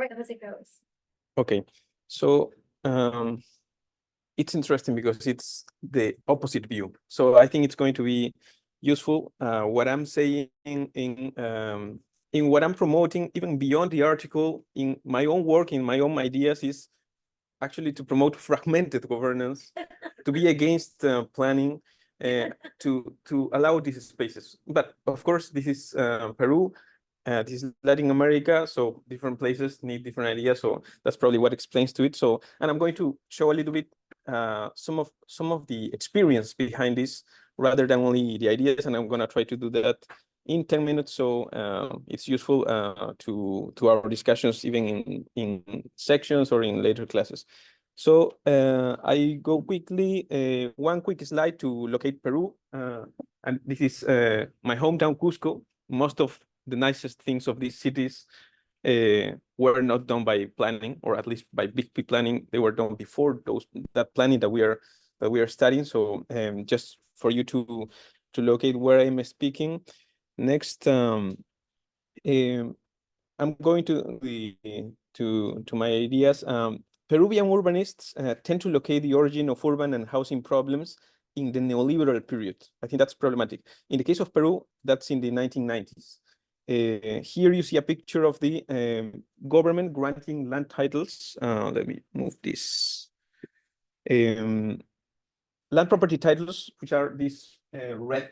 where does it goes? Okay, so it's interesting because it's the opposite view. So I think it's going to be useful. What I'm saying in what I'm promoting, even beyond the article, in my own work, in my own ideas, is actually to promote fragmented governance, to be against planning, to allow these spaces. But of course, this is Peru. This is Latin America, so different places need different ideas. So that's probably what explains to it. So, and I'm going to show a little bit some of the experience behind this, rather than only the ideas. And I'm going to try to do that in 10 minutes, so it's useful to our discussions, even in sections or in later classes. So I go quickly, one quick slide to locate Peru. And this is my hometown, Cusco. Most of the nicest things of these cities were not done by planning, or at least by big planning. They were done before that planning that we are studying. So just for you to locate where I'm speaking. Next, I'm going to my ideas. Peruvian urbanists tend to locate the origin of urban and housing problems in the neoliberal period. I think that's problematic. In the case of Peru, that's in the 1990s. Here you see a picture of the government granting land titles. Let me move this. Land property titles, which are these red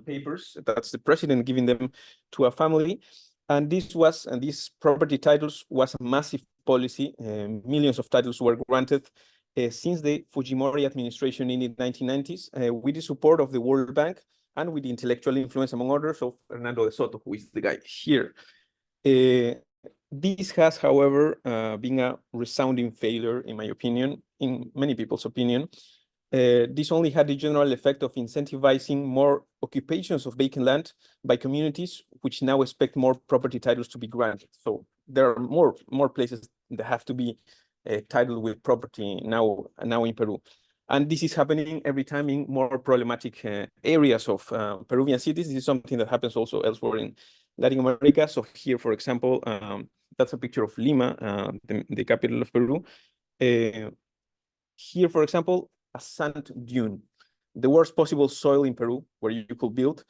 papers. That's the president giving them to a family. And these property titles was a massive policy. Millions of titles were granted since the Fujimori administration in the 1990s, with the support of the World Bank and with the intellectual influence, among others, of Fernando de Soto, who is the guy here. This has, however, been a resounding failure, in my opinion, in many people's opinion. This only had the general effect of incentivizing more occupations of vacant land by communities, which now expect more property titles to be granted. So there are more places that have to be titled with property now in Peru. And this is happening every time in more problematic areas of Peruvian cities. This is something that happens also elsewhere in Latin America. So here, for example, that's a picture of Lima, the capital of Peru. Here, for example, a sand dune, the worst possible soil in Peru where you could build,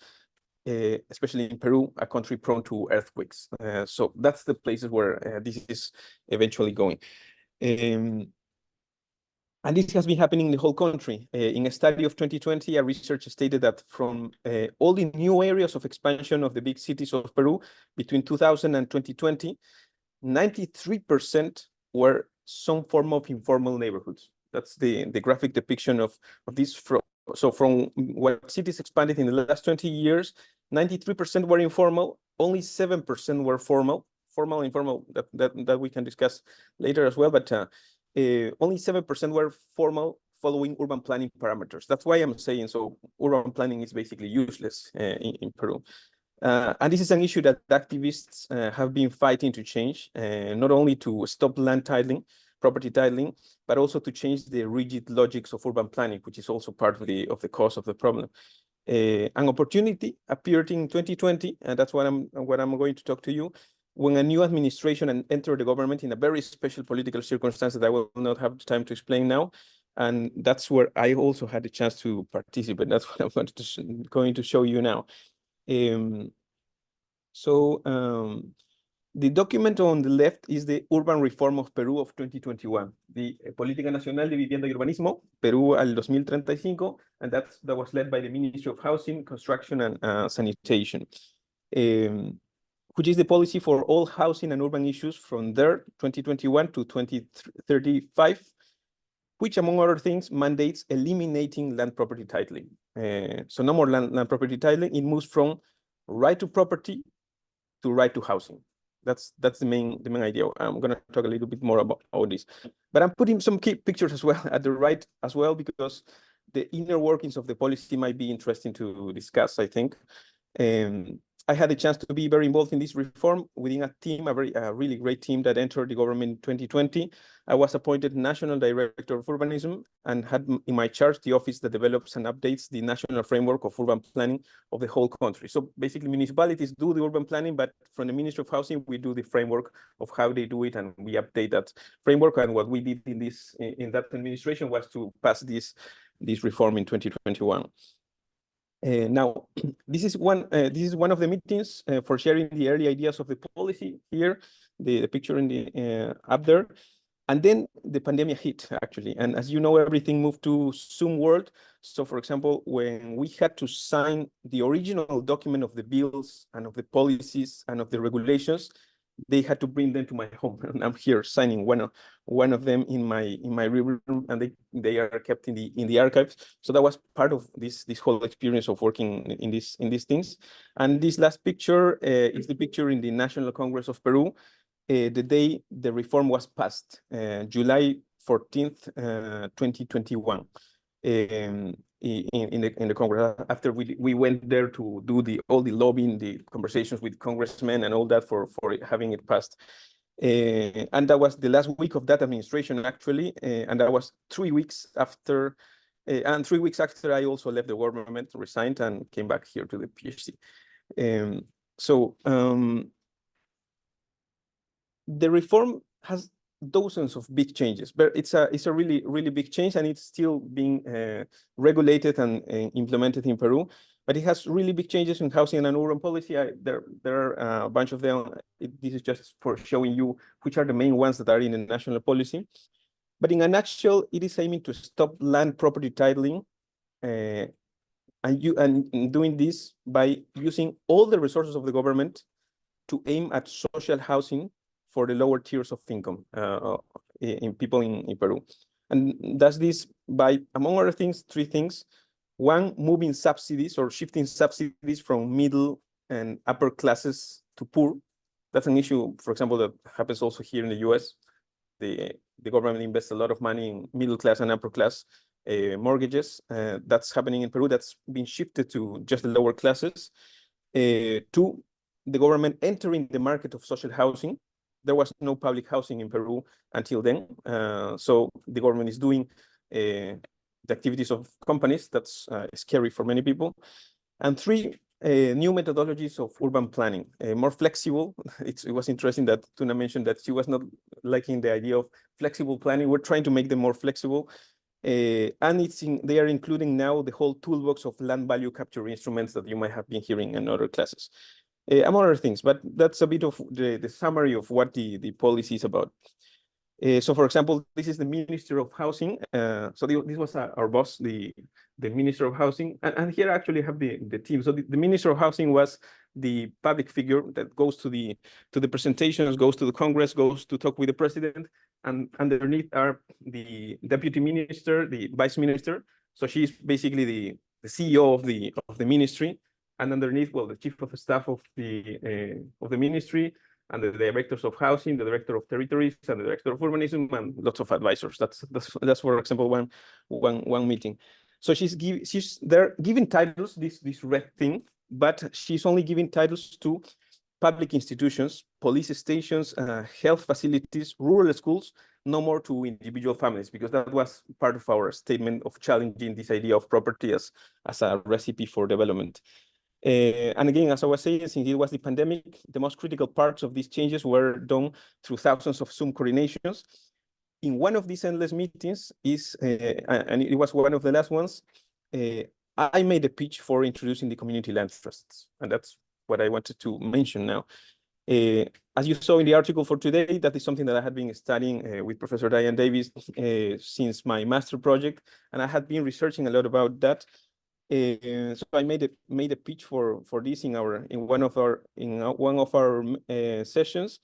especially in Peru, a country prone to earthquakes. So that's the places where this is eventually going. And this has been happening in the whole country. In a study of 2020, a researcher stated that from all the new areas of expansion of the big cities of Peru between 2000 and 2020, 93% were some form of informal neighborhoods. That's the graphic depiction of this. So from what cities expanded in the last 20 years, 93% were informal, only 7% were formal. Formal and informal, that we can discuss later as well, but only 7% were formal, following urban planning parameters. That's why I'm saying, so urban planning is basically useless in Peru. And this is an issue that activists have been fighting to change, not only to stop land titling, property titling, but also to change the rigid logics of urban planning, which is also part of the cause of the problem. An opportunity appeared in 2020, and that's what I'm going to talk to you, when a new administration entered the government in a very special political circumstance that I will not have time to explain now. And that's where I also had the chance to participate. That's what I'm going to show you now. The document on the left is the Urban Reform of Peru of 2021, the Política Nacional de Vivienda y Urbanismo, Perú al 2035, and that was led by the Ministry of Housing, Construction, and Sanitation, which is the policy for all housing and urban issues from there, 2021 to 2035, which, among other things, mandates eliminating land property titling. So no more land property titling. It moves from right to property to right to housing. That's the main idea. I'm going to talk a little bit more about all this, but I'm putting some key pictures as well at the right as well, because the inner workings of the policy might be interesting to discuss, I think. I had the chance to be very involved in this reform within a team, a really great team that entered the government in 2020. I was appointed National Director of Urbanism and had in my charge the office that develops and updates the national framework of urban planning of the whole country. So basically municipalities do the urban planning, but from the Ministry of Housing, we do the framework of how they do it, and we update that framework. And what we did in that administration was to pass this reform in 2021. Now, this is one of the meetings for sharing the early ideas of the policy here, the picture in the up there. And then the pandemic hit, actually. And as you know, everything moved to Zoom world. So for example, when we had to sign the original document of the bills and of the policies and of the regulations, they had to bring them to my home, and I'm here signing one of them in my room, and they are kept in the archives. So that was part of this whole experience of working in these things. And this last picture is the picture in the National Congress of Peru, the day the reform was passed, July 14th, 2021. In the Congress, after we went there to do all the lobbying, the conversations with congressmen and all that for having it passed. And that was the last week of that administration, actually, and that was 3 weeks after. And 3 weeks after, I also left the government, resigned, and came back here to the PhD. The reform has dozens of big changes, but it's a really big change, and it's still being regulated and implemented in Peru. But it has really big changes in housing and urban policy. There are a bunch of them. This is just for showing you which are the main ones that are in the national policy. But in a nutshell, it is aiming to stop land property titling, and doing this by using all the resources of the government to aim at social housing for the lower tiers of income in people in Peru. And does this by, among other things, 3 things. One, moving subsidies or shifting subsidies from middle and upper classes to poor. That's an issue, for example, that happens also here in the US. The government invests a lot of money in middle class and upper class mortgages. That's happening in Peru. That's been shifted to just the lower classes. 2, the government entering the market of social housing. There was no public housing in Peru until then. So the government is doing the activities of companies. That's scary for many people. And 3, new methodologies of urban planning, more flexible. It was interesting that Tuna mentioned that she was not liking the idea of flexible planning. We're trying to make them more flexible. And they are including now the whole toolbox of land value capture instruments that you might have been hearing in other classes. Among other things, but that's a bit of the summary of what the policy is about. So, for example, this is the Minister of Housing. So this was our boss, the Minister of Housing, and here I actually have the team. So the Minister of Housing was the public figure that goes to the presentations, goes to the Congress, goes to talk with the president, and underneath are the deputy minister, the vice minister. So she's basically the CEO of the ministry. And underneath, well, the chief of staff of the ministry, and the directors of housing, the director of territories, and the director of urbanism, and lots of advisors. That's for example one meeting. So she's there giving titles, this red thing, but she's only giving titles to public institutions, police stations, health facilities, rural schools, no more to individual families, because that was part of our statement of challenging this idea of property as a recipe for development. And again, as I was saying, since it was the pandemic, the most critical parts of these changes were done through thousands of Zoom coordinations. In one of these endless meetings and it was one of the last ones, I made a pitch for introducing the community land trusts. And that's what I wanted to mention now. As you saw in the article for today, that is something that I had been studying with Professor Diane since my master project, and I had been researching a lot about that. So I made a pitch for this in one of our sessions,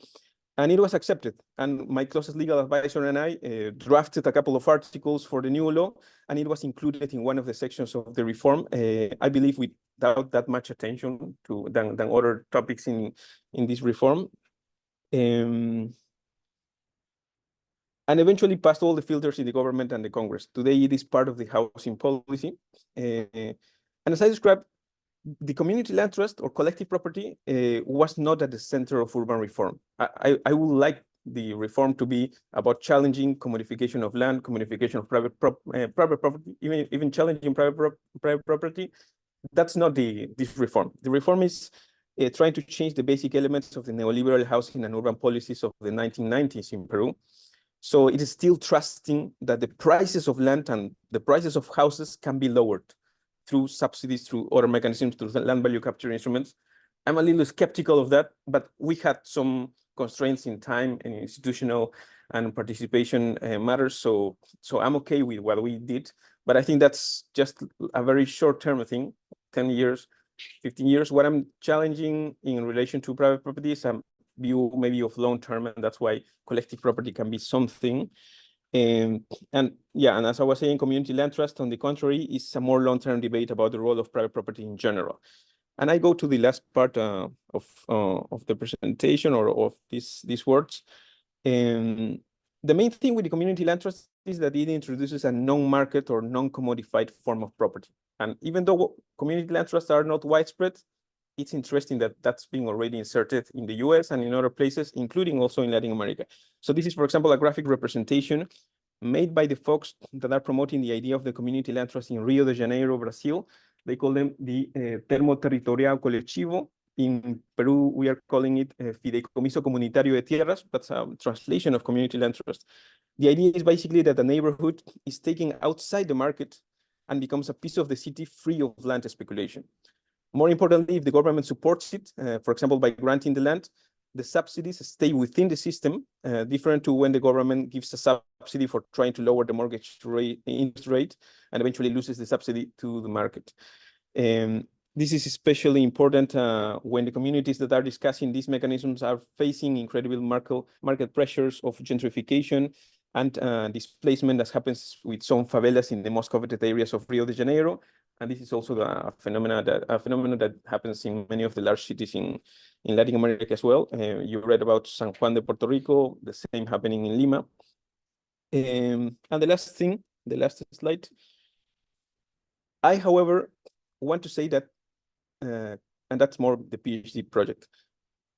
and it was accepted. And my closest legal advisor and I drafted a couple of articles for the new law, and it was included in one of the sections of the reform. I believe without that much attention than other topics in this reform. And eventually passed all the filters in the government and the Congress. Today, it is part of the housing policy. And as I described, the community land trust or collective property was not at the center of urban reform. I would like the reform to be about challenging commodification of land, commodification of private property, even challenging private property. That's not this reform. The reform is trying to change the basic elements of the neoliberal housing and urban policies of the 1990s in Peru. So it is still trusting that the prices of land and the prices of houses can be lowered through subsidies, through other mechanisms, through land value capture instruments. I'm a little skeptical of that, but we had some constraints in time and institutional and participation matters. So I'm okay with what we did, but I think that's just a very short-term thing, 10 years, 15 years. What I'm challenging in relation to private property is a view maybe of long-term, and that's why collective property can be something. And yeah, and as I was saying, community land trust, on the contrary, is a more long-term debate about the role of private property in general. And I go to the last part of the presentation or of these words. The main thing with the community land trust is that it introduces a non-market or non-commodified form of property. And even though community land trusts are not widespread, it's interesting that that's being already inserted in the US and in other places, including also in Latin America. So this is, for example, a graphic representation made by the folks that are promoting the idea of the community land trust in Rio de Janeiro, Brazil. They call them the termo territorial colectivo. In Peru, we are calling it fideicomiso comunitario de tierras. That's a translation of community land trust. The idea is basically that the neighborhood is taken outside the market and becomes a piece of the city free of land speculation. More importantly, if the government supports it, for example, by granting the land, the subsidies stay within the system, different to when the government gives a subsidy for trying to lower the mortgage interest rate and eventually loses the subsidy to the market. This is especially important when the communities that are discussing these mechanisms are facing incredible market pressures of gentrification and displacement that happens with some favelas in the most coveted areas of Rio de Janeiro. And this is also a phenomenon that happens in many of the large cities in Latin America as well. You read about San Juan de Puerto Rico, the same happening in Lima. And the last thing, the last slide. I, however, want to say that, and that's more the PhD project,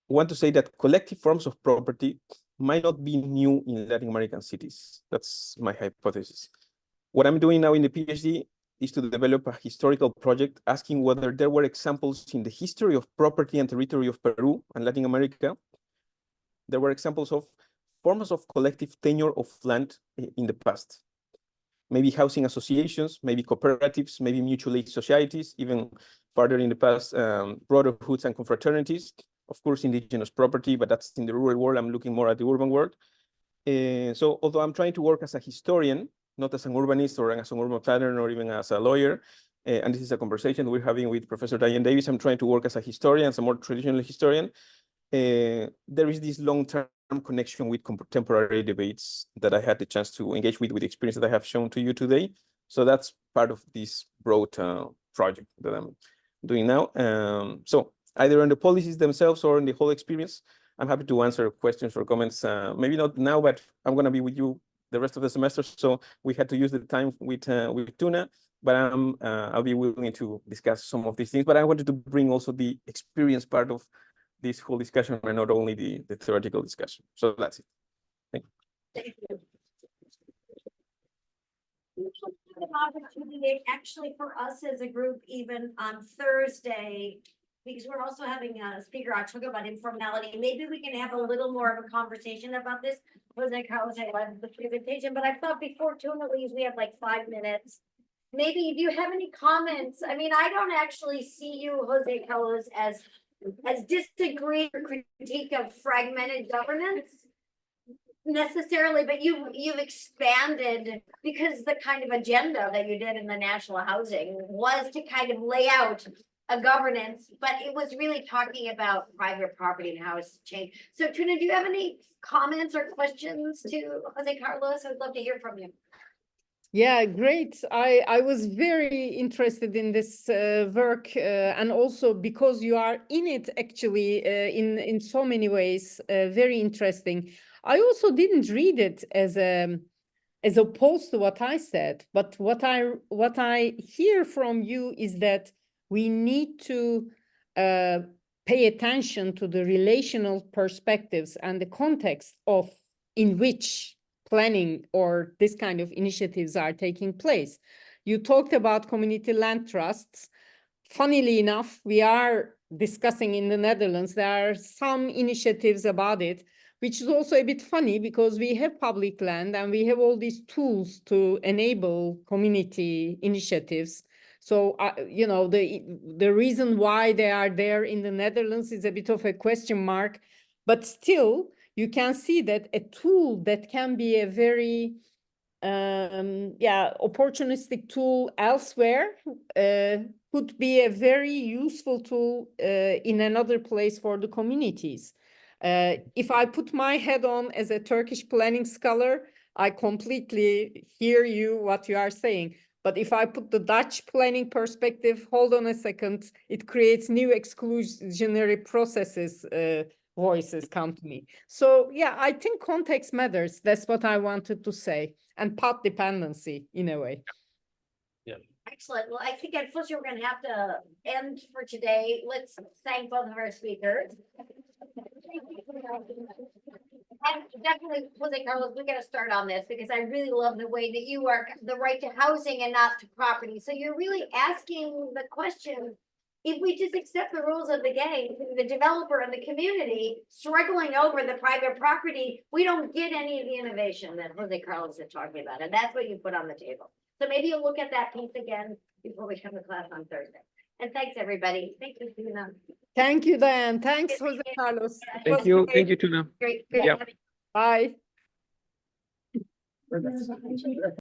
want to say that collective forms of property might not be new in Latin American cities. That's my hypothesis. What I'm doing now in the PhD is to develop a historical project asking whether there were examples in the history of property and territory of Peru and Latin America. There were examples of forms of collective tenure of land in the past. Maybe housing associations, maybe cooperatives, maybe mutual aid societies, even further in the past, brotherhoods and confraternities. Of course, indigenous property, but that's in the rural world. I'm looking more at the urban world. So although I'm trying to work as a historian, not as an urbanist or as an urban planner or even as a lawyer, and this is a conversation we're having with Professor Diane Davis, I'm trying to work as a historian, as a more traditional historian. There is this long-term connection with contemporary debates that I had the chance to engage with the experience that I have shown to you today. So that's part of this broad project that I'm doing now. So either on the policies themselves or in the whole experience, I'm happy to answer questions or comments. Maybe not now, but I'm going to be with you the rest of the semester. So we had to use the time with Tuna, but I'll be willing to discuss some of these things. But I wanted to bring also the experience part of this whole discussion and not only the theoretical discussion. So that's it. Thank you. Thank you. An opportunity actually for us as a group, even on Thursday, because we're also having a speaker I talk about informality. Maybe we can have a little more of a conversation about this. Jose Carlos, I love the presentation, but I thought before Tuna leaves, we have like 5 minutes. Maybe if you have any comments. I mean, I don't actually see you, Jose Carlos, as disagree or critique of fragmented governance necessarily, but you've expanded, because the kind of agenda that you did in the national housing was to kind of lay out a governance, but it was really talking about private property and how it's changed. So Tuna, do you have any comments or questions to Jose Carlos? I'd love to hear from you. Yeah, great. I was very interested in this work, and also because you are in it actually in so many ways, very interesting. I also didn't read it as opposed to what I said, but what I hear from you is that we need to pay attention to the relational perspectives and the context of in which planning or this kind of initiatives are taking place. You talked about community land trusts. Funnily enough, we are discussing in the Netherlands, there are some initiatives about it, which is also a bit funny because we have public land and we have all these tools to enable community initiatives. So, you know, the reason why they are there in the Netherlands is a bit of a question mark, but still you can see that a tool that can be a very opportunistic tool elsewhere could be a very useful tool in another place for the communities. If I put my head on as a Turkish planning scholar, I completely hear you, what you are saying. But if I put the Dutch planning perspective, hold on a second, it creates new exclusionary processes, voices come to me. So yeah, I think context matters. That's what I wanted to say. And path dependency in a way. Excellent. Well, I think unfortunately we're gonna have to end for today. Let's thank both of our speakers. And definitely, Jose Carlos, we gotta start on this because I really love the way that you work the right to housing and not to property. So you're really asking the question, if we just accept the rules of the game, the developer and the community struggling over the private property, we don't get any of the innovation that Jose Carlos is talking about. And that's what you put on the table. So maybe you'll look at that piece again before we come to class on Thursday. And thanks, everybody. Thank you, Tina. Thank you, Diane. Thanks, Jose Carlos. It Thank was you. great. Thank you, Tuna. Great. Yeah. Bye.